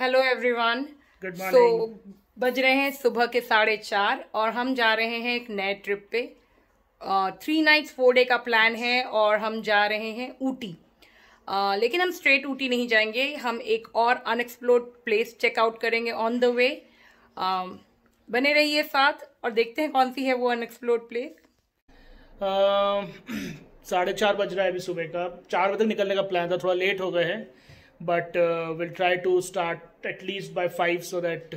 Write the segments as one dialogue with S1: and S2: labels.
S1: Hello everyone.
S2: Good morning.
S1: बज रहे हैं सुबह के 4:30 और हम जा रहे हैं एक नए ट्रिप पे। 3 नाइट्स 4 डे का प्लान है और हम जा रहे हैं ऊटी। लेकिन हम स्ट्रेट ऊटी नहीं जाएंगे, हम एक और अनएक्सप्लोर्ड प्लेस चेकआउट करेंगे ऑन द वे। बने रहिए साथ और देखते हैं कौन सी है वो अनएक्सप्लोर्ड प्लेस।
S2: 4:30 बज रहा है अभी सुबह का। 4 बजे तक निकलने का प्लान था, थोड़ा लेट हो गए हैं, but will try to start at least by 5 so that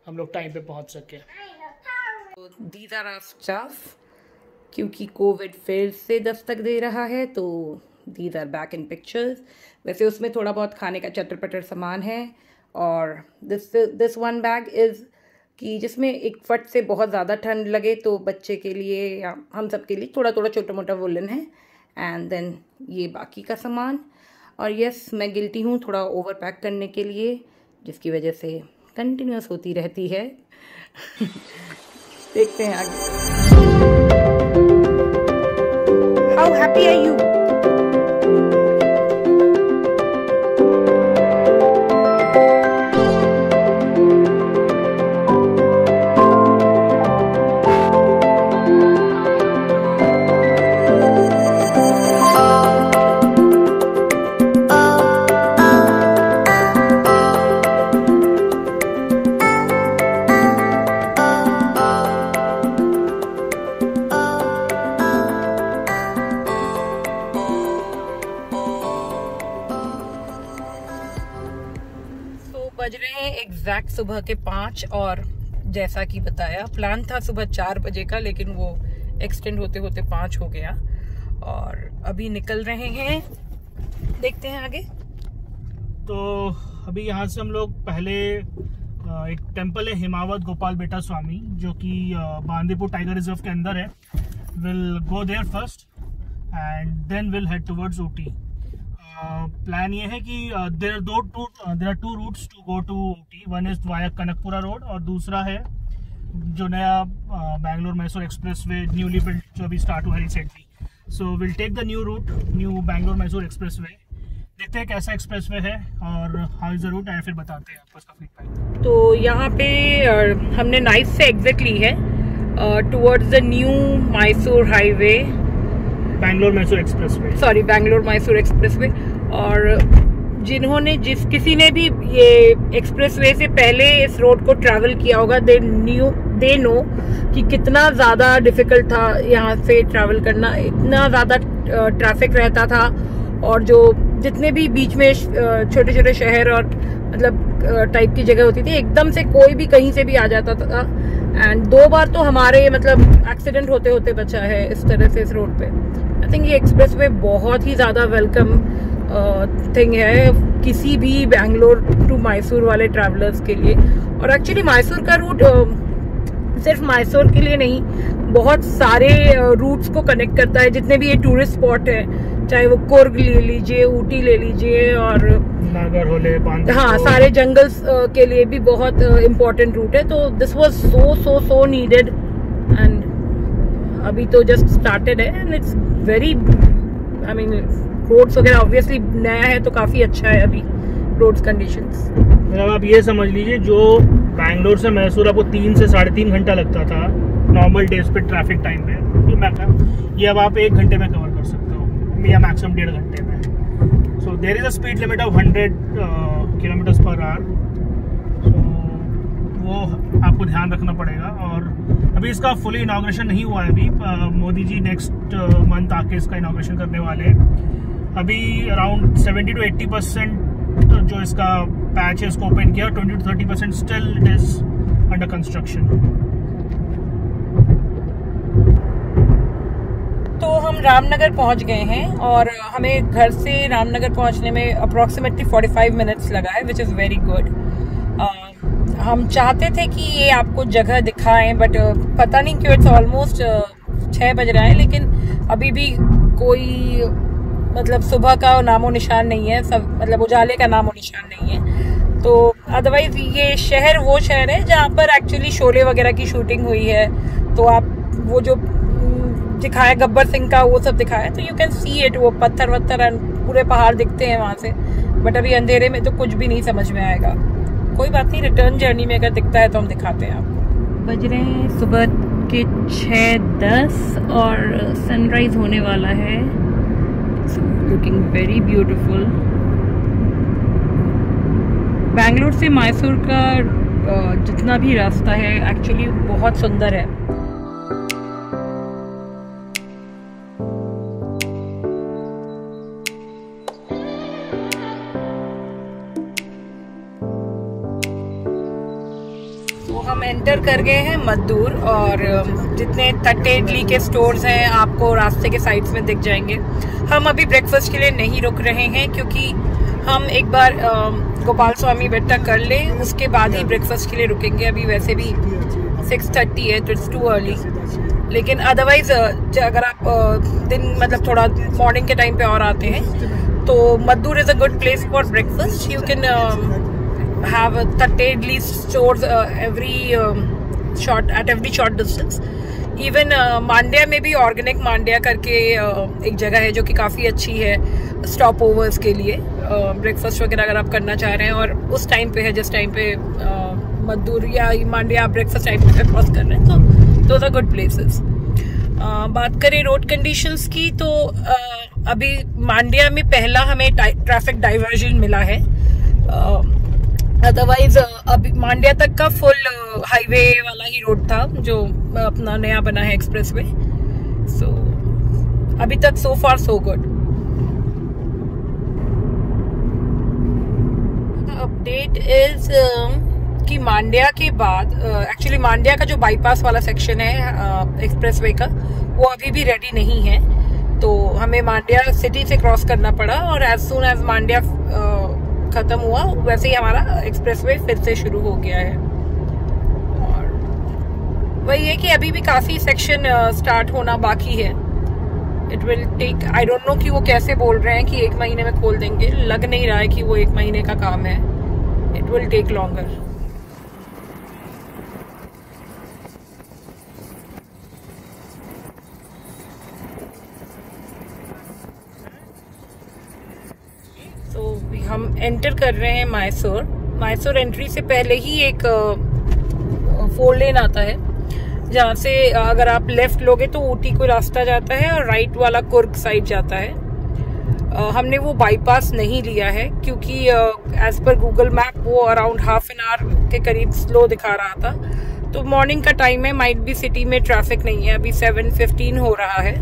S2: हम लोग टाइम पे पहुंच सके।
S1: दीज आर आवर स्टाफ, क्योंकि कोविड फिर से दस्तक दे रहा है तो these are back in pictures. वैसे उसमें थोड़ा बहुत खाने का चटर पटर सामान है और दिस वन बैग इज़ कि जिसमें एक फट से बहुत ज़्यादा ठंड लगे तो बच्चे के लिए या हम सब के लिए थोड़ा थोड़ा छोटा मोटा वुलन है। एंड देन ये बाकी का सामान। और यस, मैं गिल्टी हूँ थोड़ा ओवर पैक करने के लिए, जिसकी वजह से कंटिन्यूस होती रहती है। देखते हैं आगे। How happy are you? बज रहे हैं एग्जैक्ट सुबह के 5 और जैसा कि बताया प्लान था सुबह 4 बजे का, लेकिन वो एक्सटेंड होते होते 5 हो गया और अभी निकल रहे हैं। देखते हैं आगे।
S2: तो अभी यहाँ से हम लोग पहले एक टेम्पल है हिमावत गोपाल बेटा स्वामी, जो कि बांदीपुर टाइगर रिजर्व के अंदर है। Will go there first and then will head towards Ooty. Plan ये है कि there are 2 routes to go to Ooty. One is via Kanakapura road और दूसरा है जो नया Bangalore Mysore expressway newly built जो अभी स्टार्ट हुआ है recently. So will take the new route, new Bangalore Mysore expressway. देखते हैं कैसा एक्सप्रेसवे है और हाउ इज द रूट, आया फिर बताते हैं आपको इसका फीडबैक।
S1: तो यहाँ पे हमने नाइट से एग्जिट ली है towards the new Mysore highway,
S2: Bangalore Mysore expressway,
S1: sorry Bangalore Mysore expressway. और जिन्होंने किसी ने भी ये एक्सप्रेसवे से पहले इस रोड को ट्रैवल किया होगा, दे नो कि कितना ज़्यादा डिफिकल्ट था यहाँ से ट्रैवल करना। इतना ज़्यादा ट्रैफिक रहता था और जो जितने भी बीच में छोटे छोटे शहर और मतलब टाइप की जगह होती थी, एकदम से कोई भी कहीं से भी आ जाता था। एंड 2 बार तो हमारे मतलब एक्सीडेंट होते होते बचा है इस तरह से इस रोड पे। आई थिंक ये एक्सप्रेसवे बहुत ही ज़्यादा वेलकम थिंग है किसी भी बैंगलोर टू मैसूर वाले ट्रैवलर्स के लिए। और एक्चुअली मैसूर का रूट सिर्फ मैसूर के लिए नहीं, बहुत सारे रूट्स को कनेक्ट करता है। जितने भी ये टूरिस्ट स्पॉट है, चाहे वो कुर्ग ले लीजिए, ऊटी ले लीजिए और
S2: नागरहोले,
S1: हाँ, सारे जंगल्स के लिए भी बहुत इम्पोर्टेंट रूट है। तो this was so needed and अभी तो जस्ट स्टार्टेड है and it's very, I mean roads वगैरह ऑब्वियसली नया है तो काफ़ी अच्छा है अभी रोड्स कंडीशंस।
S2: मतलब आप ये समझ लीजिए, जो बैंगलोर से मैसूर आपको 3 से 3.5 घंटा लगता था नॉर्मल डेज पे ट्रैफिक टाइम पे, ये अब आप 1 घंटे में कवर कर सकते हो या मैक्सिमम 1.5 घंटे में। So there is a speed limit of 100 kilometres per hour, so वो आपको ध्यान रखना पड़ेगा। और अभी इसका फुली इनॉग्रेशन नहीं हुआ है अभी। मोदी जी नेक्स्ट मंथ आके इसका इनॉग्रेशन करने वाले हैं। अभी अराउंड 70 to 80% जो इसका पैच है इसको ओपन किया, 20 to 30% still it is under construction.
S1: तो हम रामनगर पहुंच गए हैं और हमें घर से रामनगर पहुंचने में अप्रॉक्सीमेटली 45 मिनट्स लगा है, विच इज़ वेरी गुड। हम चाहते थे कि ये आपको जगह दिखाएं, बट पता नहीं क्यों इट्स ऑलमोस्ट 6 बज रहा है, लेकिन अभी भी कोई मतलब सुबह का नामो निशान नहीं है, सब मतलब उजाले का नामो निशान नहीं है। तो अदरवाइज ये शहर वो शहर है जहाँ पर एक्चुअली शोले वगैरह की शूटिंग हुई है। तो आप वो जो दिखाया गब्बर सिंह का वो सब दिखाया, तो यू कैन सी इट, वो पत्थर वत्थर पूरे पहाड़ दिखते हैं वहाँ से। बट अभी अंधेरे में तो कुछ भी नहीं समझ में आएगा। कोई बात नहीं, रिटर्न जर्नी में अगर दिखता है तो हम दिखाते हैं आपको। बज रहे हैं सुबह के 6:10 और सनराइज होने वाला है। Looking very beautiful. बैंगलोर से मैसूर का जितना भी रास्ता है एक्चुअली बहुत सुंदर है। तो हम एंटर कर गए हैं मद्दूर और जितने तट्टे इडली के स्टोर्स हैं आपको रास्ते के साइड्स में दिख जाएंगे। हम अभी ब्रेकफास्ट के लिए नहीं रुक रहे हैं क्योंकि हम एक बार गोपाल स्वामी बेट्टा कर लें, उसके बाद ही ब्रेकफास्ट के लिए रुकेंगे। अभी वैसे भी 6:30 है तो इट्स टू अर्ली, लेकिन अदरवाइज अगर आप दिन मतलब थोड़ा मॉर्निंग के टाइम पे और आते हैं तो Maddur is a good place for breakfast. You can have thatte idli stores at every short distance. Even Mandya में भी ऑर्गेनिक मांड्या करके एक जगह है जो कि काफ़ी अच्छी है स्टॉप ओवर्स के लिए, ब्रेकफास्ट वगैरह अगर आप करना चाह रहे हैं और उस टाइम पे है जिस टाइम पे मद्दूर या मांड्या आप ब्रेकफास्ट टाइम पे क्रॉस कर रहे हैं, तो दोज आर गुड प्लेसेस। बात करें रोड कंडीशंस की तो अभी मांड्या में पहला हमें ट्रैफिक डाइवर्जन मिला है। अदरवाइज अभी मांड्या तक का फुल हाईवे वाला ही रोड था जो अपना नया बना है एक्सप्रेसवे। सो अभी तक सो फार सो गुड। अपडेट इज कि मांड्या के बाद एक्चुअली मांड्या का जो बाईपास वाला सेक्शन है एक्सप्रेसवे का वो अभी भी रेडी नहीं है, तो हमें मांड्या सिटी से क्रॉस करना पड़ा और एज सून एज मांड्या खत्म हुआ वैसे ही हमारा एक्सप्रेसवे फिर से शुरू हो गया है। और वही है कि अभी भी काफी सेक्शन स्टार्ट होना बाकी है। It will take, I don't know कि वो कैसे बोल रहे हैं कि 1 महीने में खोल देंगे, लग नहीं रहा है कि वो 1 महीने का काम है। It will take longer. हम एंटर कर रहे हैं मैसूर। मैसूर एंट्री से पहले ही एक 4 लेन आता है जहाँ से अगर आप लेफ्ट लोगे तो ऊटी को रास्ता जाता है और राइट वाला कुर्ग साइड जाता है। हमने वो बाईपास नहीं लिया है क्योंकि एज पर गूगल मैप वो अराउंड हाफ एन आवर के करीब स्लो दिखा रहा था, तो मॉर्निंग का टाइम है, माइट भी सिटी में ट्रैफिक नहीं है। अभी 7:15 हो रहा है,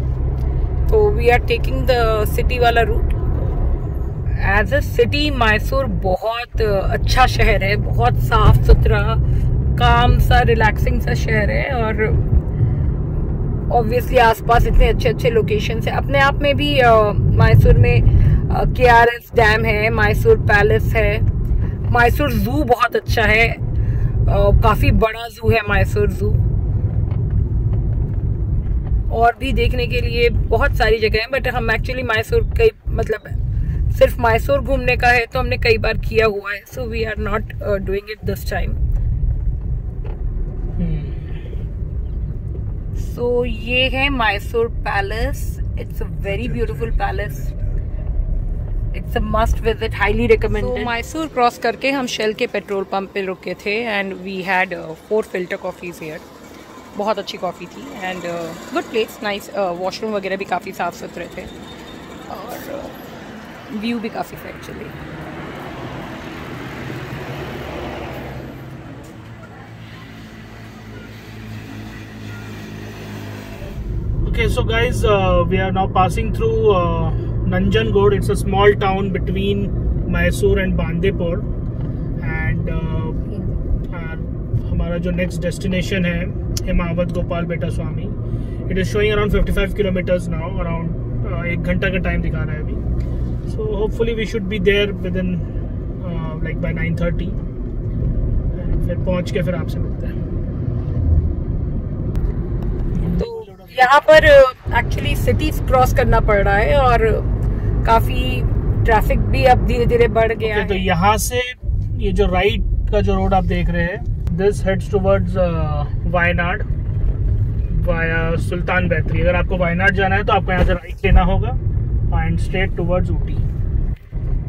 S1: तो we are taking the city वाला रूट। एज अ सिटी मैसूर बहुत अच्छा शहर है, बहुत साफ सुथरा काम सा रिलैक्सिंग सा शहर है और ऑब्वियसली आसपास इतने अच्छे अच्छे लोकेशंस है। अपने आप में भी मैसूर में KRS डैम है, मैसूर पैलेस है, मैसूर जू बहुत अच्छा है, काफी बड़ा जू है मैसूर जू। और भी देखने के लिए बहुत सारी जगह है, बट हम एक्चुअली मैसूर कई मतलब सिर्फ मैसूर घूमने का है तो हमने कई बार किया हुआ है, so we are not doing it this time. So ये है Mysore palace. It's a very beautiful palace, it's a must visit, highly recommended. Mysore cross करके हम शेल के पेट्रोल पंप पे रुके थे and we had 4 filter coffees here. बहुत अच्छी कॉफ़ी थी and good place, nice. Washroom वगैरह भी काफ़ी साफ सुथरे थे और व्यू भी काफ़ी था actually.
S2: Okay, so guys, we are now passing through Nanjangud. It's a small town between Mysore and Bandipur, and हमारा जो next destination है हिमावत गोपाल बेटा स्वामी, it is showing around 55 kilometers now, around 1 घंटा का टाइम दिखा रहा है अभी। So hopefully we should be there within like by 9:30, फिर पहुंच के फिर आपसे मिलते हैं।
S1: यहाँ पर एक्चुअली सिटी क्रॉस करना पड़ रहा है और काफी ट्रैफिक भी अब धीरे धीरे बढ़ गया है।
S2: तो यहाँ से ये जो राइट का जो रोड आप देख रहे हैं, this heads towards Wayanad via Sultan Bathery. अगर आपको वायनाड जाना है तो आपको यहाँ से राइट लेना होगा एंड स्ट्रेट टुवर्ड्स ऊटी।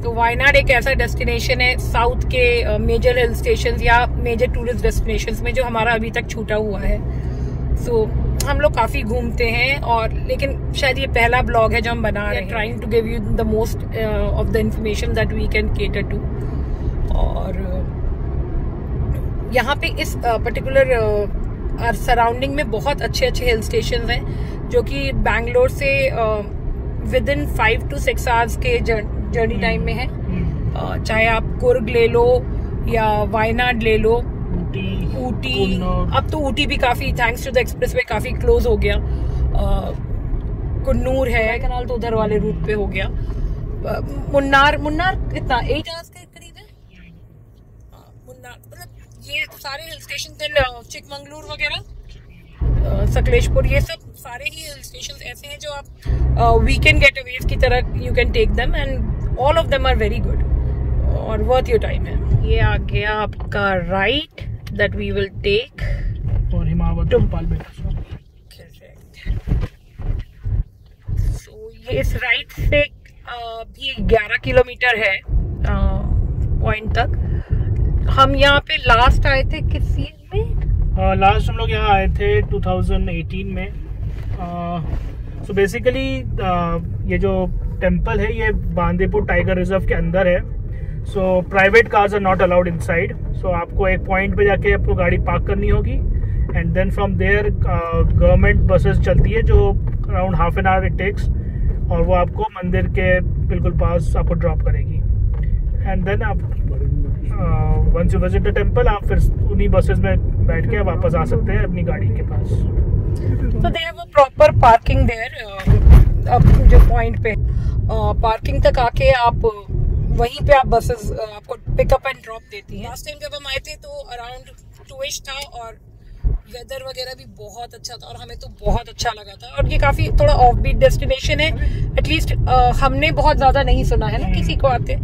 S1: तो वायनाड एक ऐसा डेस्टिनेशन है साउथ के मेजर हिल स्टेशन या मेजर टूरिस्ट डेस्टिनेशन में जो हमारा अभी तक छूटा हुआ है। सो हम लोग काफ़ी घूमते हैं, और लेकिन शायद ये पहला ब्लॉग है जो हम बना रहे हैं, trying to give you the most of the information that we can cater to. और यहाँ पे इस पर्टिकुलर सराउंडिंग में बहुत अच्छे अच्छे हिल स्टेशन हैं जो कि बैंगलोर से विद इन 5 to 6 आवर्स के जर्नी टाइम में है। चाहे आप कुर्ग ले लो या वायनाड ले लो, ऊटी, अब तो ऊटी भी काफी thanks to the expressway काफी क्लोज हो गया। कुन्नूर है, कनाल तो उधर वाले रूट पे हो गया। मुन्नार कितना 8 आवर्स के करीब है। मुन्नार मतलब ये सारे हिल स्टेशन, चिकमंगलूर वगैरह, सकलेशपुर, ये सब सारे ही हिल स्टेशन ऐसे हैं जो आप वीकेंड गेटअवेज की तरह you can take them, and all of them are very good और वर्थ योर टाइम है। ये आ गया आपका right that we will take
S2: और हिमावत गोपाल बेटा।
S1: सो ये इस राइट से भी 11 किलोमीटर है पॉइंट तक। हम यहाँ पे लास्ट आए थे किस ईयर में?
S2: लास्ट हम लोग यहाँ आए थे 2018 में। सो बेसिकली ये जो टेम्पल है ये बांदीपुर टाइगर रिजर्व के अंदर है। So private cars are not allowed inside. So आपको एक पॉइंट पे जाके आपको गाड़ी पार्क करनी होगी, and then from there government buses चलती है जो around half an hour it takes, और वो आपको मंदिर के बिल्कुल पास आपको ड्रॉप करेगी। एंड देन आप once you visit the temple आप फिर उन्हीं बसेस में बैठ के वापस आ सकते हैं अपनी गाड़ी के पास।
S1: तो they have a proper parking there. अब जो पॉइंट पे पार्किंग तक आके आप वहीं पे आप बसेस आपको पिकअप एंड ड्रॉप देती हैं। लास्ट टाइम जब हम आए थे तो अराउंड 2ish था और वेदर वगैरह भी बहुत अच्छा था और हमें तो बहुत अच्छा लगा था। और ये काफी थोड़ा ऑफ बीट डेस्टिनेशन है, एटलीस्ट हमने बहुत ज्यादा नहीं सुना है ना किसी को आते।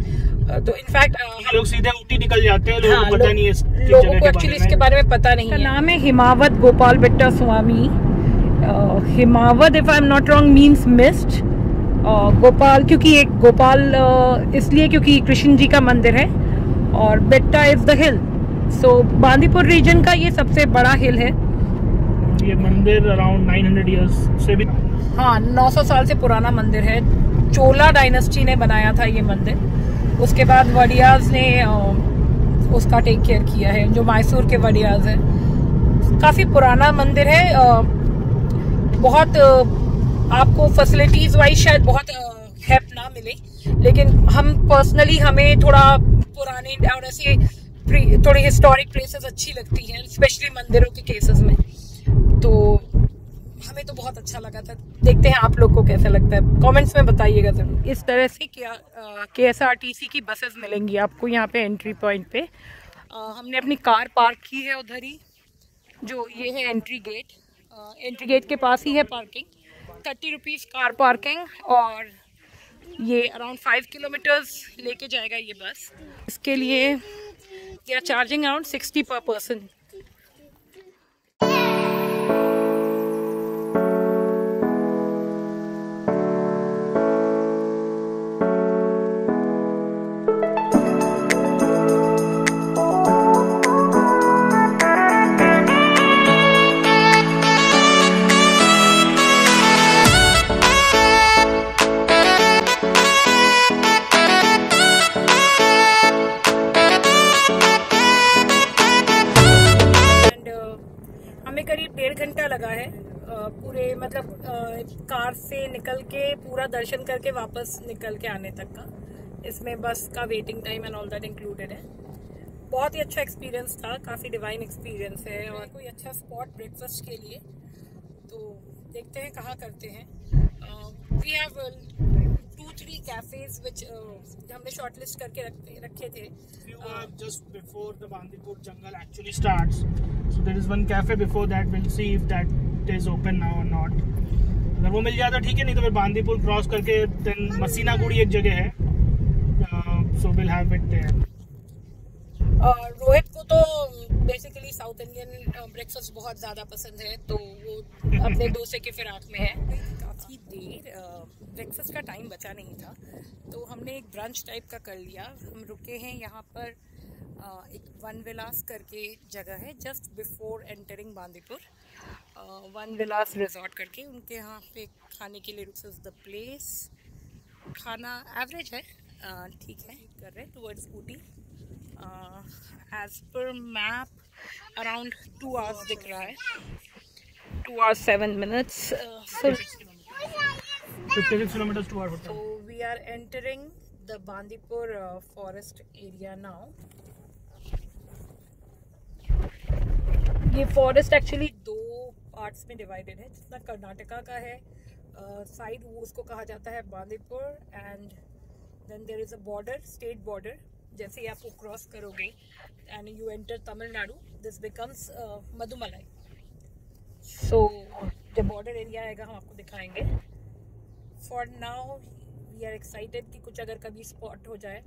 S1: तो इनफैक्ट
S2: लोग सीधे ऊटी निकल जाते हैं, लोगों को पता नहीं है,
S1: लोगों को एक्चुअली इसके बारे में पता नहीं है। नाम है Himavad Gopal Betta Swamy. Himavad if I am not wrong means mist. Gopal क्योंकि एक गोपाल इसलिए क्योंकि कृष्ण जी का मंदिर है, और Betta is the hill. So Bandipur region का ये सबसे बड़ा हिल है।
S2: ये मंदिर अराउंड 900 इयर्स से भी,
S1: हाँ 900 साल से पुराना मंदिर है। चोला डायनेस्टी ने बनाया था ये मंदिर, उसके बाद वडियाज ने उसका टेक केयर किया है, जो मैसूर के वडियाज है। काफी पुराना मंदिर है। बहुत आपको फैसिलिटीज वाइज शायद बहुत हेल्प ना मिले, लेकिन हम पर्सनली हमें थोड़ा पुराने और ऐसे थोड़ी हिस्टोरिक प्लेसेस अच्छी लगती हैं, स्पेशली मंदिरों के केसेस में। तो हमें तो बहुत अच्छा लगा था। देखते हैं आप लोग को कैसा लगता है, कमेंट्स में बताइएगा जरूर। इस तरह से KSRTC की बसेस मिलेंगी आपको यहाँ पे एंट्री पॉइंट पे। हमने अपनी कार पार्क की है उधर ही, जो ये है एंट्री गेट। एंट्री गेट के पास ही है पार्किंग। 30 रुपीज़ कार पार्किंग, और ये अराउंड 5 किलोमीटर्स लेके जाएगा ये बस। इसके लिए दे आर चार्जिंग अराउंड 60 पर पर्सन। करीब 1.5 घंटा लगा है पूरे, मतलब कार से निकल के पूरा दर्शन करके वापस निकल के आने तक का। इसमें बस का waiting time and all that included है। बहुत ही अच्छा एक्सपीरियंस था, काफ़ी डिवाइन एक्सपीरियंस है। और कोई अच्छा स्पॉट ब्रेकफास्ट के लिए तो देखते हैं कहाँ करते हैं। वी हैव 2-3 कैफेज विच हमने शॉर्टलिस्ट करके रखे थे।
S2: Just before the Bandipur jungle actually starts, so there is one cafe before that. We'll see if that is open now or not. अगर वो मिल जाए तो ठीक है, नहीं तो फिर बांदीपुर क्रॉस करके then मसीनागुड़ी एक जगह है, so we'll have it there.
S1: Rohit को तो बेसिकली साउथ इंडियन ब्रेकफास्ट बहुत ज़्यादा पसंद है, तो वो अपने डोसे के फिराक में है। काफ़ी देर, ब्रेकफास्ट का टाइम बचा नहीं था तो हमने एक ब्रंच टाइप का कर लिया। हम रुके हैं यहाँ पर, एक वन विलास करके जगह है just before entering Bandipur. Van Vilas resort करके उनके यहाँ पे खाने के लिए रुक द प्लेस। खाना एवरेज है, ठीक है। कर रहे हैं towards Ooty. As per map around 2 hours दिख रहा है, 2 hours 7 minutes.
S2: 56 kilometers to our hotel.
S1: So we are entering the Bandipur forest area now. ये फॉरेस्ट एक्चुअली 2 पार्ट्स में डिवाइडेड है। जितना कर्नाटका का है साइड वो उसको कहा जाता है Bandipur, and then there is a border, state border. जैसे ही आप वो क्रॉस करोगे and you enter Tamil Nadu, this becomes Mudumalai. So जब बॉर्डर एरिया आएगा हम आपको दिखाएंगे। For now we are excited कि कुछ अगर कभी स्पॉट हो जाए।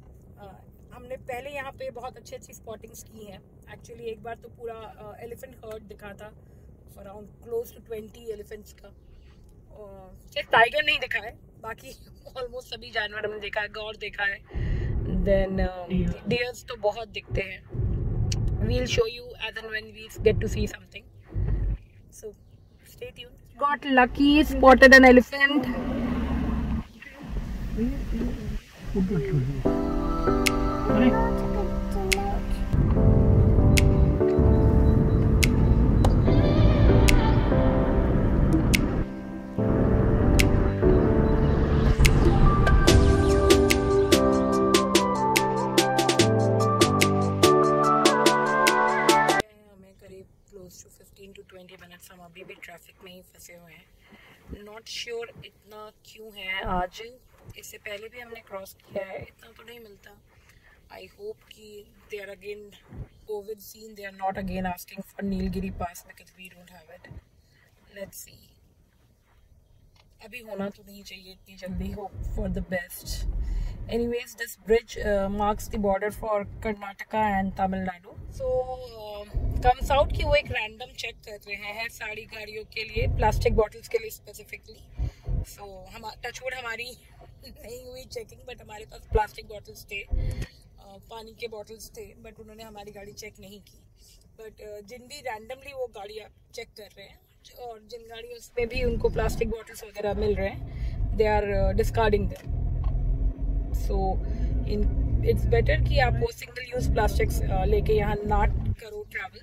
S1: हमने पहले यहाँ पे बहुत अच्छी स्पॉटिंग्स की हैं। एक्चुअली एक बार तो पूरा एलिफेंट हर्ड दिखा था, अराउंड क्लोज टू 20 एलिफेंट्स का। सिर्फ टाइगर नहीं दिखा है, बाकी ऑलमोस्ट सभी जानवर हमने देखा है। गौर देखा है, देन डियर्स तो बहुत दिखते हैं। We'll show you as and when we get to see something, so stay tuned. Got lucky, spotted an elephant. Close to 15 to 20 minutes हम अभी भी ट्रैफिक में ही फंसे हुए हैं। नॉट श्योर इतना क्यों है आज। इससे पहले भी हमने क्रॉस किया है, इतना तो नहीं मिलता। आई होप कि they are again Covid scene, they are not again asking for Nilgiri pass because we don't have it. Let's see, अभी होना तो नहीं चाहिए इतनी जल्दी। Hope for the best. Anyways, this bridge marks the border for Karnataka and Tamil Nadu. So comes out कि वो एक random check कर रहे हैं सारी गाड़ियों के लिए, प्लास्टिक बॉटल्स के लिए स्पेसिफिकली। So हम टचवुड हमारी नहीं हुई चेकिंग, बट हमारे पास प्लास्टिक बॉटल्स थे, पानी के बॉटल्स थे, बट उन्होंने हमारी गाड़ी चेक नहीं की। बट जिन भी रैंडमली वो गाड़ियाँ चेक कर रहे हैं और जिन गाड़ियों में भी उनको प्लास्टिक बॉटल्स वगैरह मिल रहे हैं, they are discarding them. So it's better कि आप वो सिंगल यूज प्लास्टिक्स लेके यहाँ ना करो travel,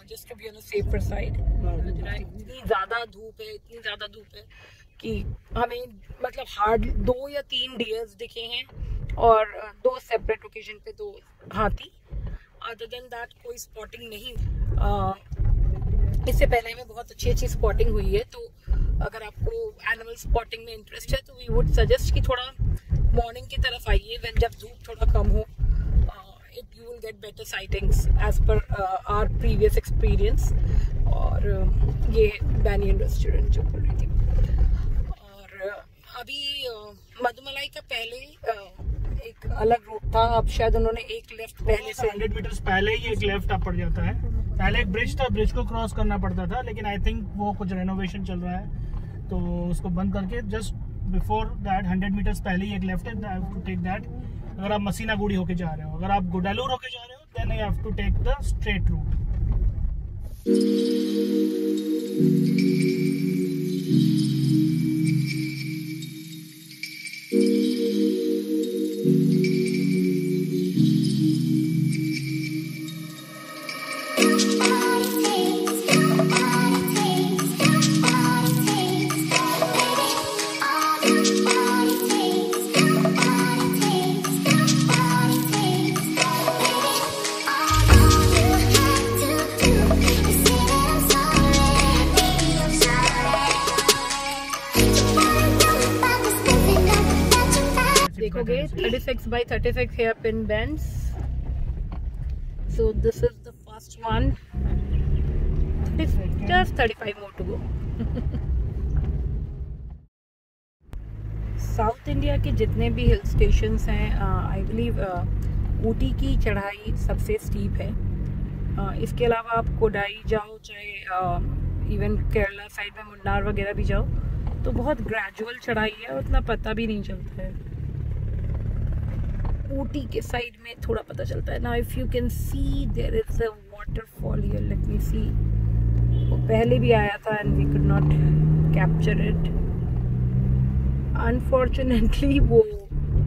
S1: just to be on the safer side. इतनी ज़्यादा धूप है कि हमें मतलब हार्ड 2 या 3 डियर्स दिखे हैं और 2 सेपरेट ओकेजन पे 2 हाथी। अदर देन दैट कोई स्पॉटिंग नहीं। इससे पहले में बहुत अच्छी स्पॉटिंग हुई है। तो अगर आपको एनिमल स्पॉटिंग में इंटरेस्ट है तो वी वुड सजेस्ट कि थोड़ा मॉर्निंग की तरफ आइए, व्हेन जब धूप थोड़ा कम हो। It you will get better sightings as per our previous experience. और ये बैनियन रेस्टोरेंट जो बोल रही थी। और अभी मधुमलाई का पहले एक अलग रूट था, अब शायद उन्होंने एक लेफ्ट पहले से
S2: 100 मीटर्स पहले ही एक लेफ्ट आप पड़ जाता है। पहले एक ब्रिज था, ब्रिज को क्रॉस करना पड़ता था, लेकिन आई थिंक वो कुछ रेनोवेशन चल रहा है तो उसको बंद करके जस्ट बिफोर दैट 100 मीटर्स पहले ही एक लेफ्ट है। I have to take that अगर आप मसीनागुड़ी होके जा रहे हो। अगर आप गुडालूर होके जा रहे हो then I have to take the straight route.
S1: देखोगे 36 by 36 hairpin bends. So this is the first one. Just 35 more to go. South India के जितने भी हिल स्टेशंस हैं, आई बिलीव ऊटी की चढ़ाई सबसे स्टीप है। इसके अलावा आप कोडाई जाओ, चाहे इवन केरला साइड में मुन्नार वगैरह भी जाओ, तो बहुत ग्रेजुअल चढ़ाई है, उतना पता भी नहीं चलता है। ऊटी के साइड में थोड़ा पता चलता है। Now if you can see there is a waterfall here, let me see. वो पहले भी आया था and we could not capture it. Unfortunately वो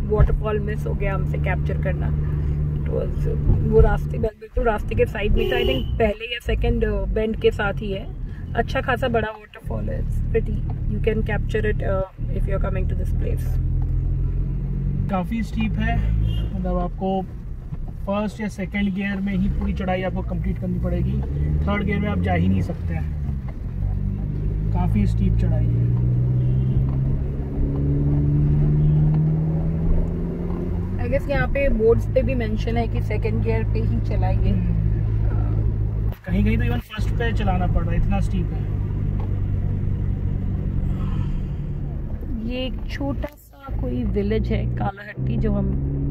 S1: वाटरफॉल मिस हो गया हमसे कैप्चर करना। इट वाज वो रास्ते बिल्कुल रास्ते के साइड में था। आई थिंक पहले या सेकंड बेंड के साथ ही है। अच्छा खासा बड़ा वाटरफॉल है। It's pretty, you can capture it if you are coming to this place.
S2: काफ़ी स्टीप है, मतलब आपको फर्स्ट या सेकंड गियर में ही पूरी चढ़ाई आपको कंप्लीट करनी पड़ेगी। थर्ड गियर में आप जा ही नहीं सकते हैं, काफ़ी स्टीप चढ़ाई है।
S1: आई गेस यहाँ पे बोर्ड्स पे भी मेंशन है कि सेकंड गियर पे ही चलाइए।
S2: कहीं कहीं तो इवन फर्स्ट पे चलाना पड़ रहा है, इतना स्टीप है।
S1: ये एक छोटा सा कोई विलेज है कालाहट्टी जो हम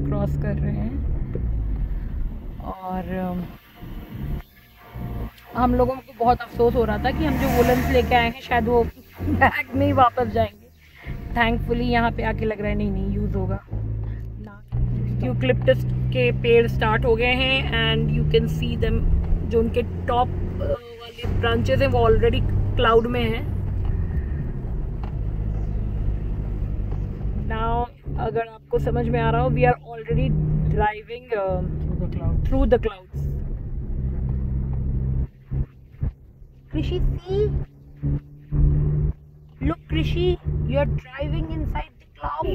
S1: क्रॉस कर रहे हैं, और हम लोगों को बहुत अफसोस हो रहा था कि हम जो वुलन्स लेके आए हैं शायद वो बैग में ही वापस जाएंगे। थैंकफुली यहाँ पे आके लग रहा है नहीं यूज़ होगा। यूकलिप्टस के पेड़ स्टार्ट हो गए हैं and you can see them. जो उनके टॉप वाली ब्रांचेस हैं वो ऑलरेडी क्लाउड में हैं। नाउ अगर आपको समझ में आ रहा हो, we are already driving through the clouds. Krishi, see, look Krishi, you are driving inside the cloud.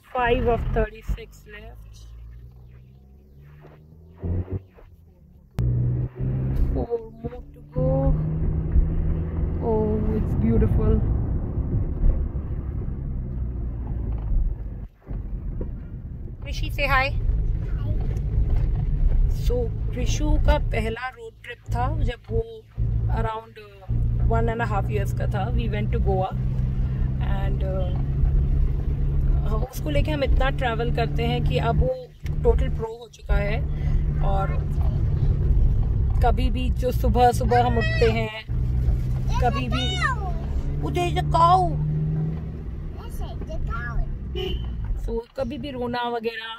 S1: 5 of 36 left. 4 more to go. Oh, it's beautiful. Krishi, say hi. So, कृषु का पहला रोड ट्रिप था जब वो अराउंड 1.5 years का था। We went to Goa and उसको लेके हम इतना ट्रैवल करते हैं कि अब वो टोटल प्रो हो चुका है। और कभी भी जो सुबह सुबह हम उठते हैं, कभी भी कभी भी रोना वगैरह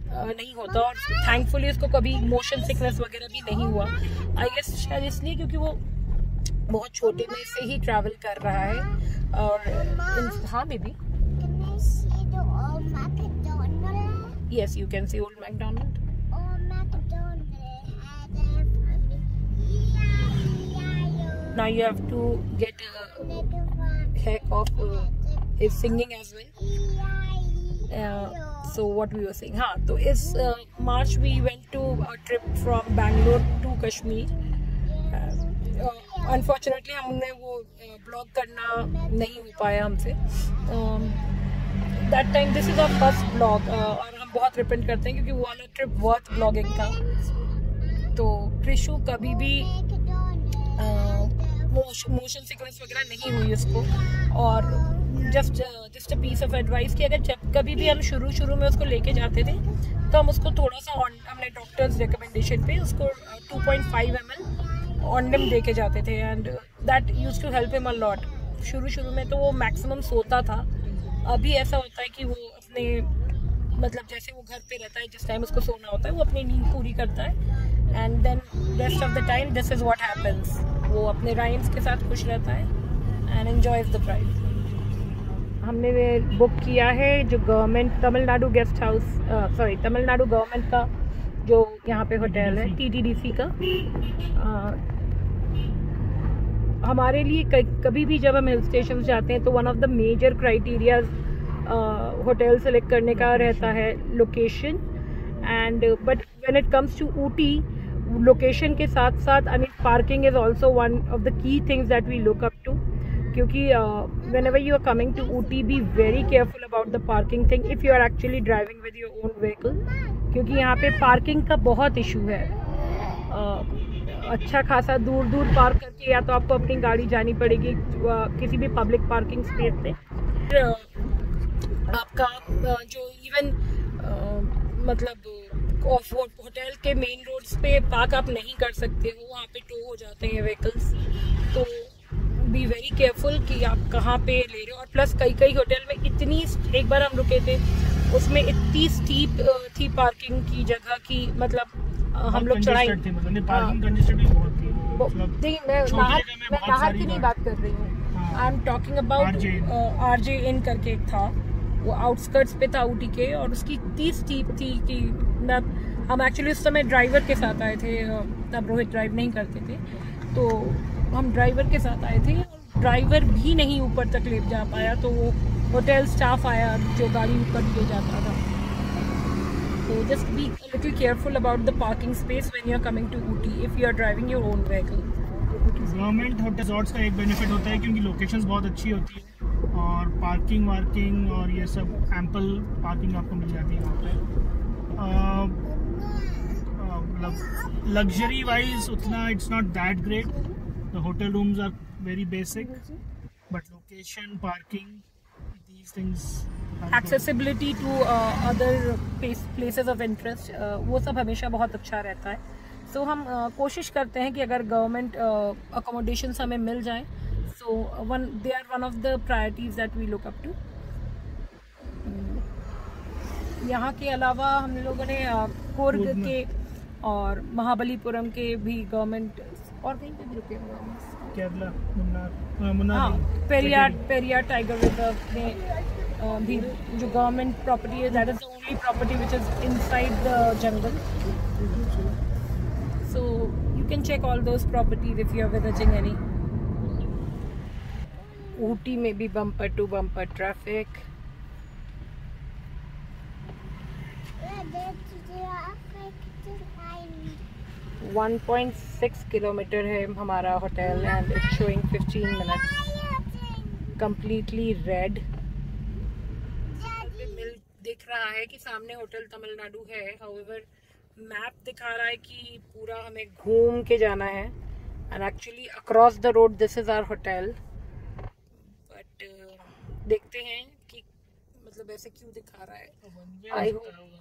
S1: नहीं होता। और थैंकफुली उसको कभी मोशन सिकनेस वगैरह भी नहीं हुआ। आई गेस शायद इसलिए क्योंकि वो बहुत छोटे में से ही ट्रैवल कर रहा है। और हाँ baby, yes you can see old McDonald. Now you have to get a heck of his singing as well. So what we were saying, हाँ, तो इस March we went to a trip from Bangalore to Kashmir. Unfortunately हमने वो blog करना नहीं हो पाया हमसे। That time this is our first vlog और हम बहुत रिपेंट करते हैं क्योंकि वो वाला ट्रिप बहुत ब्लॉगिंग था। तो कृषु कभी भी मोशन सिकनेस वगैरह नहीं हुई उसको। और just a piece of advice कि अगर जब कभी भी हम शुरू में उसको लेके जाते थे तो हम उसको थोड़ा सा हमने डॉक्टर्स रिकमेंडेशन पे उसको 2.5 ml ऑन्डम दे के जाते थे and that used to help him a lot. शुरू में तो वो मैक्सिमम सोता था। अभी ऐसा होता है कि वो अपने मतलब जैसे वो घर पे रहता है, जिस टाइम उसको सोना होता है वो अपनी नींद पूरी करता है and then rest of the time this is what happens. वो अपने राइम्स के साथ खुश रहता है एंड एंजॉयज द ड्राइव। हमने बुक किया है जो government Tamil Nadu guest house Tamil Nadu government का जो यहाँ पे होटल है TTDC का। हमारे लिए कभी भी जब हम हिल स्टेशन जाते हैं तो one of the major criterias hotel select करने का रहता है location. And but when it comes to Ooty, location के साथ साथ I mean parking is also one of the key things that we look up to. क्योंकि whenever you are coming to Ooty, be very careful about the parking thing if you are actually driving with your own vehicle, क्योंकि यहाँ पे parking का बहुत issue है। अच्छा खासा दूर पार्क करके या तो आपको अपनी गाड़ी जानी पड़ेगी किसी भी पब्लिक पार्किंग स्पेस से। आपका जो इवन मतलब होटल के मेन रोड्स पे पार्क आप नहीं कर सकते हो, वहाँ पे टो हो जाते हैं व्हीकल्स। तो बी वेरी केयरफुल कि आप कहाँ पे ले रहे हो। और प्लस कई होटल में इतनी, एक बार हम रुके थे उसमें इतनी स्टीप थी पार्किंग की जगह की, मतलब हम लोग चढ़ाई, मैं नाहर की नहीं बात कर रही हूँ, I am talking about RJ इन करके एक था, वो आउटस्कर्ट्स पे था ऊटी के, और उसकी इतनी स्टीप थी कि हम एक्चुअली उस समय ड्राइवर के साथ आए थे, तब रोहित ड्राइव नहीं करते थे, तो हम ड्राइवर के साथ आए थे और ड्राइवर भी नहीं ऊपर तक ले जा पाया, तो वो होटल स्टाफ आया जो गाड़ी ऊपर ले जाता था। तो just be little careful about the parking space when you are coming to Ooty if you are driving your own vehicle.
S2: Government hotel resorts का एक बेनिफिट होता है क्योंकि लोकेशंस बहुत अच्छी होती है और पार्किंग वार्किंग और ये सब एम्पल पार्किंग आपको मिल जाती है वहाँ पे। मतलब लग्जरी वाइज उतना it's not that great, the hotel rooms are very basic, but location, parking, these things,
S1: accessibility to other places of interest, वो सब हमेशा बहुत अच्छा रहता है। सो हम कोशिश करते हैं कि अगर गवर्नमेंट अकोमोडेशंस हमें मिल जाए, so they are one of the priorities that we look up to. यहाँ के अलावा हम लोगों ने कुर्ग के और महाबलीपुरम के भी गवर्नमेंट, और कहीं पे भी रुके हुए हैं,
S2: केरला, मुन्नार,
S1: पेरियार टाइगर रिजर्व में भी जो गवर्नमेंट प्रॉपर्टी है, that is the only property which is inside the jungle, so you can check all those properties if you are visiting any. Ooty में भी bumper to bumper traffic. One 1.6 kilometre है हमारा hotel and it's showing 15 minutes, completely red. दिख रहा है कि सामने hotel Tamil Nadu है, हाउएवर मैप दिखा रहा है कि पूरा हमें घूम के जाना है, and actually across the road this is our hotel, but देखते हैं कि मतलब ऐसे क्यों दिखा रहा है।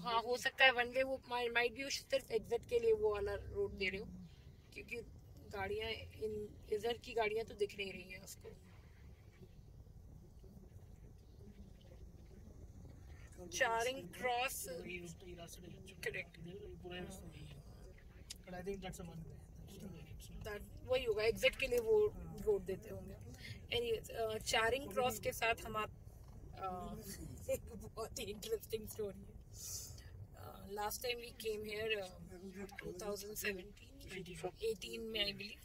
S1: हाँ, हो सकता है वन वे, वो माइट भी सिर्फ एग्जिट के लिए वो वाला रोड दे रहे हो, क्योंकि गाड़ियाँ इधर की गाड़ियाँ तो दिख नहीं रही हैं उसको। चारिंग क्रॉस, करेक्ट, वही होगा, एग्जिट के लिए वो रोड देते होंगे। एनीवेज, चारिंग क्रॉस के साथ हम एक बहुत ही इंटरेस्टिंग स्टोरी है। Last time we came here 2018 में आई बिलीव,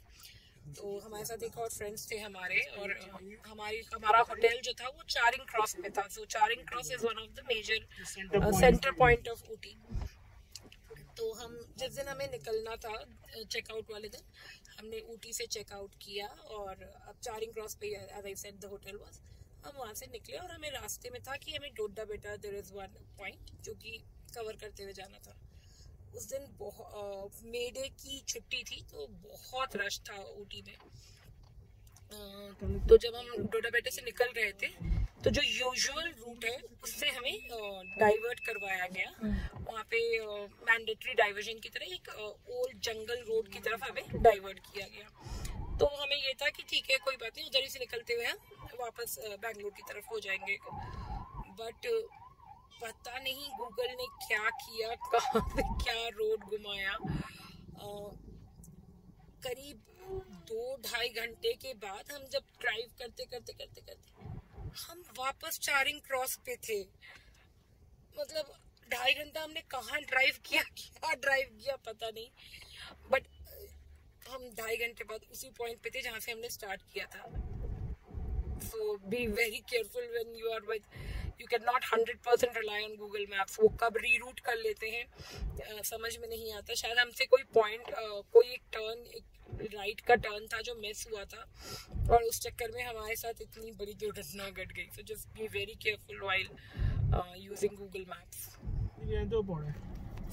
S1: तो हमारे साथ एक और फ्रेंड्स थे हमारे, और हमारा होटल जो था वो चारिंग क्रॉस में था। So Charing Cross is one of the major centre point of Ooty. तो हम जिस दिन हमें निकलना था चेकआउट वाले दिन, हमने ऊटी से चेकआउट किया और अब चारिंग क्रॉस पे as I said the hotel was, हम वहाँ से निकले और हमें रास्ते में था कि हमें डोडा बेटा देयर इज वन पॉइंट जो कि कवर करते हुए जाना था। उस दिन मे डे की छुट्टी थी, तो बहुत रश था ऊटी में। तो जब हम डोडा बेटे से निकल रहे थे, तो जो यूजुअल रूट है उससे हमें डाइवर्ट करवाया गया। वहाँ पे मैंडेटरी डाइवर्जन की तरह एक ओल्ड जंगल रोड की तरफ हमें डाइवर्ट किया गया। तो हमें ये था कि ठीक है, कोई बात नहीं, उधर ही से निकलते हुए हम वापस बैंगलोर की तरफ हो जाएंगे। बट पता नहीं गूगल ने क्या किया, कहाँ से क्या रोड घुमाया। करीब 2-2.5 घंटे के बाद हम जब ड्राइव करते हम वापस चारिंग क्रॉस पे थे। मतलब 2.5 घंटा हमने कहाँ ड्राइव किया, क्या ड्राइव किया पता नहीं, बट हम 2.5 घंटे बाद उसी पॉइंट पे थे जहाँ से हमने स्टार्ट किया था। So be very careful when you are with, you can not 100% rely on Google Maps. वो कब रीरूट कर लेते हैं समझ में नहीं आता। शायद हमसे कोई पॉइंट, कोई एक टर्न, एक राइट का टर्न था जो मिस हुआ था, और उस चक्कर में हमारे साथ इतनी बड़ी दुर्घटना घट गई। So just be very careful while using Google Maps.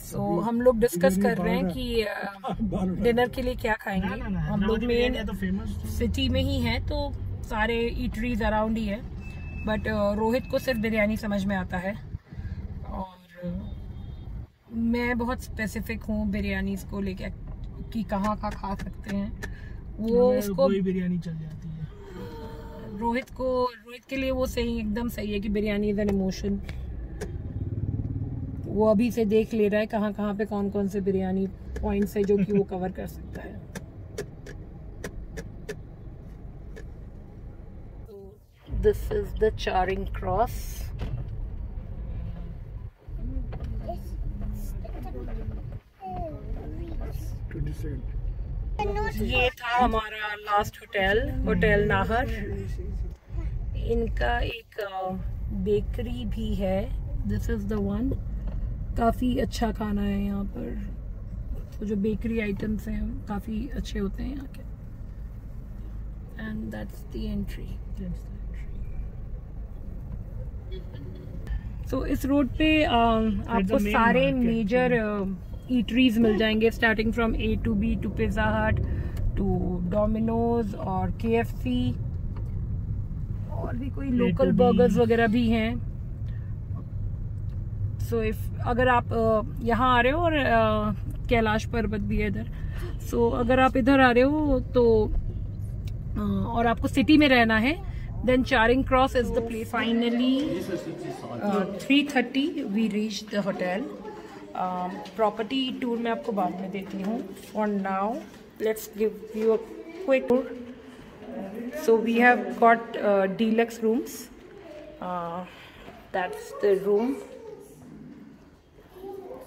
S1: So हम लोग डिस्कस कर रहे हैं कि डिनर के लिए क्या खाएंगे। हम लोग मेन सिटी में ही हैं, तो सारे ईटरीज अराउंड ही है, बट रोहित को सिर्फ बिरयानी समझ में आता है, और मैं बहुत स्पेसिफिक हूँ बिरयानीज को लेके कि कहाँ का खा सकते हैं। वो उसको
S2: कोई बिरयानी चल जाती है।
S1: रोहित के लिए वो सही, एकदम सही है कि बिरयानी इज एन इमोशन। वो अभी से देख ले रहा है कहाँ पे कौन कौन से बिरयानी पॉइंट्स है जो कि वो कवर कर सकता है। This is the Charing Cross. ये था हमारा लास्ट होटल नाहर। इनका एक बेकरी भी है, दिस इज द वन। काफ़ी अच्छा खाना है यहाँ पर, तो जो बेकरी आइटम्स हैं काफ़ी अच्छे होते हैं यहाँ के। And that's the entry. तो इस रोड पे आपको सारे मेजर ईटरीज मिल जाएंगे, starting from A to B to Pizza Hut to Domino's और KFC, और भी कोई लोकल बर्गर्स वगैरह भी हैं। सो अगर आप यहाँ आ रहे हो, और कैलाश पर्वत भी है इधर, सो अगर आप इधर आ रहे हो तो और आपको सिटी में रहना है, then Charing Cross is the place. Finally 3:30 we reach the hotel. Property tour मैं आपको बाद में देती हूँ। For now let's give you a quick tour. So we have got deluxe rooms, that's the room.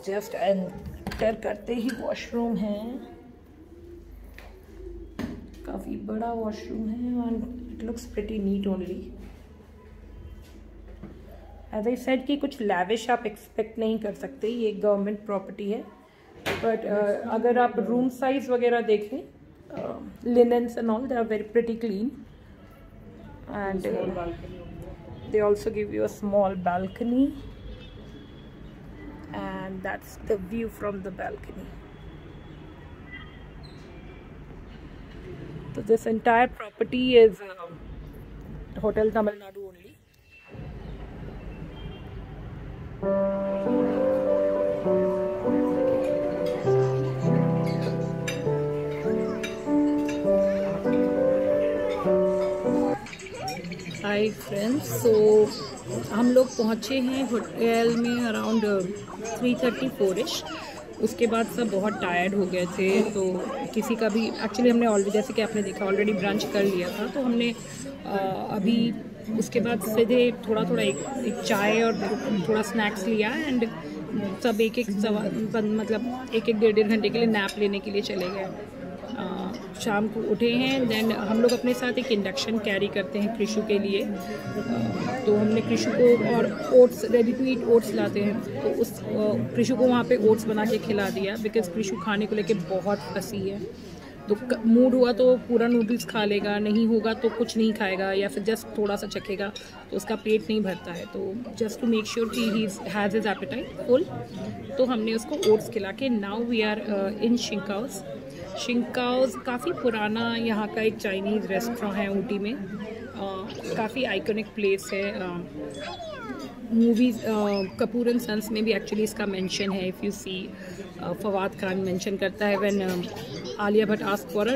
S1: Just enter करते ही washroom है, काफ़ी बड़ा वॉशरूम है, and it looks pretty neat only. As I said कि कुछ लैविश आप expect नहीं कर सकते, ये एक गवर्नमेंट प्रॉपर्टी है। बट अगर आप रूम साइज वगैरह देखें, linens and all, they are very pretty clean, and they also give you a small balcony, and that's the view from the balcony. So this entire property is Hotel Tamil Nadu only. Hi friends, so हम लोग पहुँचे हैं hotel में around 3:34ish। उसके बाद सब बहुत tired हो गए थे, तो किसी का भी एक्चुअली हमने ऑलरेडी, जैसे कि आपने देखा, ऑलरेडी ब्रंच कर लिया था, तो हमने अभी उसके बाद सीधे थोड़ा एक चाय और थोड़ा स्नैक्स लिया, एंड सब एक डेढ़ घंटे के लिए नैप लेने के लिए चले गए। शाम को उठे हैं, देन हम लोग अपने साथ एक इंडक्शन कैरी करते हैं कृषु के लिए, तो हमने कृषु को, और oats, ready to eat oats लाते हैं, तो उस कृषु को वहाँ पे ओट्स बना के खिला दिया, बिकॉज कृषु खाने को लेके बहुत फंसी है। तो मूड हुआ तो पूरा नूडल्स खा लेगा, नहीं होगा तो कुछ नहीं खाएगा, या फिर जस्ट थोड़ा सा चखेगा, तो उसका पेट नहीं भरता है। तो जस्ट टू मेक श्योर कि he has his appetite full, तो हमने उसको ओट्स खिला के, now we are in Shinkow's. Shinkow's काफ़ी पुराना यहाँ का एक चाइनीज़ रेस्टोरेंट है ऊटी में, काफ़ी आइकॉनिक प्लेस है। मूवीज़ कपूर एंड सन्स में भी एक्चुअली इसका मेंशन है। If you see, Fawad Khan mention करता है when Alia Bhatt asked for a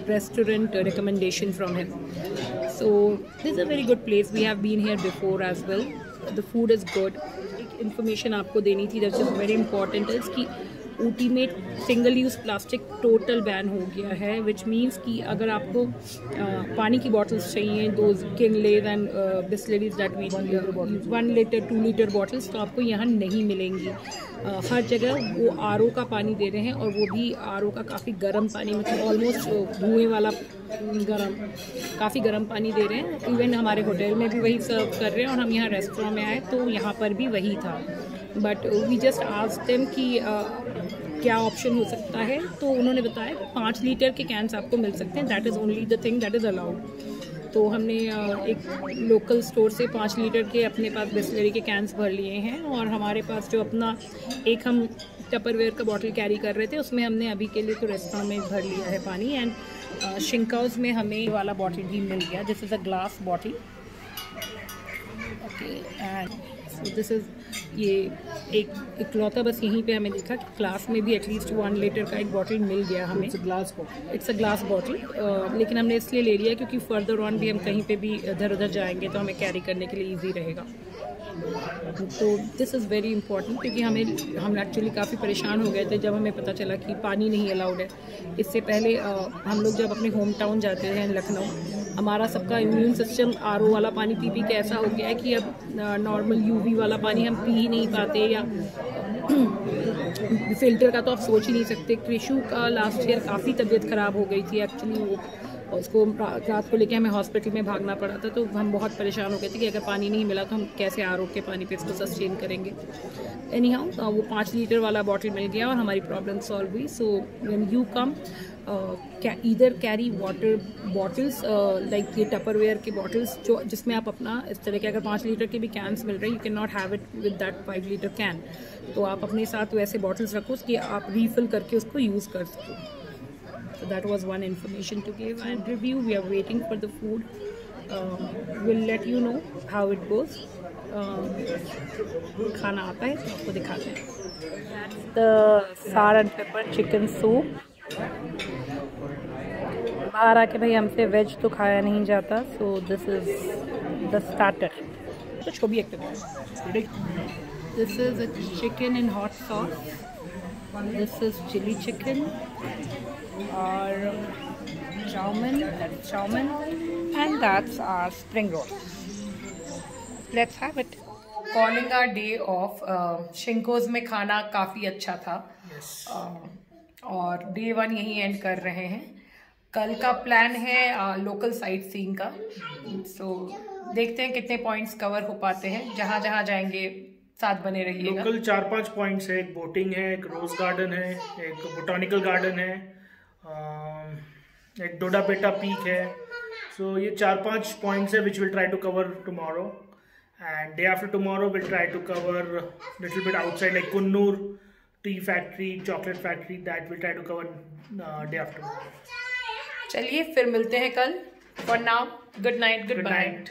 S1: restaurant recommendation from him. So this is a very good place, we have been here before as well. The food is good. एक information आपको देनी थी that is very important, is कि ऊटी में single use plastic total ban हो गया है, which means कि अगर आपको पानी की बॉटल्स चाहिए, those Kinleys and Bisleris that we 1 litre 2 litre bottles, तो आपको यहाँ नहीं मिलेंगी। हर जगह वो RO का पानी दे रहे हैं, और वो भी RO का काफ़ी गर्म पानी, मतलब ऑलमोस्ट धुएँ वाला काफ़ी गर्म पानी दे रहे हैं। इवन हमारे होटल में भी वही सर्व कर रहे हैं, और हम यहाँ रेस्टोरेंट में आए तो यहाँ पर भी वही था। But we just asked them कि क्या ऑप्शन हो सकता है, तो उन्होंने बताया 5 लीटर के कैंस आपको मिल सकते हैं, that is only the thing that is allowed. तो हमने एक लोकल स्टोर से 5 लीटर के अपने पास बिस्लरी के कैंस भर लिए हैं, और हमारे पास जो अपना एक हम टपरवेयर का बॉटल कैरी कर रहे थे, उसमें हमने अभी के लिए तो रेस्टोरेंट में भर लिया है पानी। एंड शिंकाउस में हमें वाला बॉटल भी मिल गया, this is a glass bottle. Okay, and so this is ये एक इकलौता बस यहीं पे हमें दिखा कि क्लास में भी एटलीस्ट 1 लीटर का एक बॉटल मिल गया हमें। इट्स अ ग्लास बॉटल, लेकिन हमने इसलिए ले लिया क्योंकि फर्दर ऑन भी हम कहीं पे भी इधर उधर जाएंगे तो हमें कैरी करने के लिए ईजी रहेगा। तो दिस इज़ वेरी इंपॉर्टेंट, क्योंकि हम एक्चुअली काफ़ी परेशान हो गए थे जब हमें पता चला कि पानी नहीं अलाउड है। इससे पहले हम लोग जब अपने होम टाउन जाते हैं लखनऊ, हमारा सबका इम्यून सिस्टम RO वाला पानी पी पी के ऐसा हो गया है कि अब नॉर्मल UV वाला पानी हम पी ही नहीं पाते, या फिल्टर का तो आप सोच ही नहीं सकते। कृषु का लास्ट ईयर काफ़ी तबीयत ख़राब हो गई थी एक्चुअली, वो उसको रात को लेके हमें हॉस्पिटल में भागना पड़ा था, तो हम बहुत परेशान हो गए थे कि अगर पानी नहीं मिला तो हम कैसे RO के पानी पे इसको सस्टेन करेंगे। एनी हाउ वो 5 लीटर वाला बॉटल मिल गया और हमारी प्रॉब्लम सॉल्व हुई। So when you come either carry water bottles like ये टपरवेयर की बॉटल्स जो जिसमें आप अपना इस तरह के, अगर 5 लीटर के भी कैंस मिल रहे हैं, you can not have it with that 5 litre can, तो आप अपने साथ वैसे बॉटल्स रखो कि आप रीफिल करके उसको यूज़ कर सको। So that was one information to give and review. We are waiting for the food. We'll let you know how it goes. खाना आता है तो आपको दिखाते हैं। That's the sour and pepper chicken soup. बाहर आके भाई हमसे वेज तो खाया नहीं जाता, so this is the starter. तो जो भी एक This is a chicken in hot sauce. This is chili chicken. Or chow mein, and that's our spring roll. Let's have it. Calling our day off. शिंकोज में खाना काफ़ी अच्छा था।
S2: yes.
S1: और डे 1 यहीं एंड कर रहे हैं। कल का प्लान है लोकल साइट सीइंग का, सो देखते हैं कितने पॉइंट्स कवर हो पाते हैं। जहाँ जहाँ जाएंगे साथ बने रहिएगा।
S2: लोकल 4-5 पॉइंट्स है, एक बोटिंग है, एक रोज गार्डन है, एक बोटानिकल गार्डन है, एक डोडापेटा पीक है। सो ये 4-5 पॉइंट्स है which will try to cover tomorrow, and day after tomorrow will try to cover little bit outside like Coonoor tea factory, chocolate factory, that will try to cover day after.
S1: चलिए फिर मिलते हैं कल। For now good night, good bye.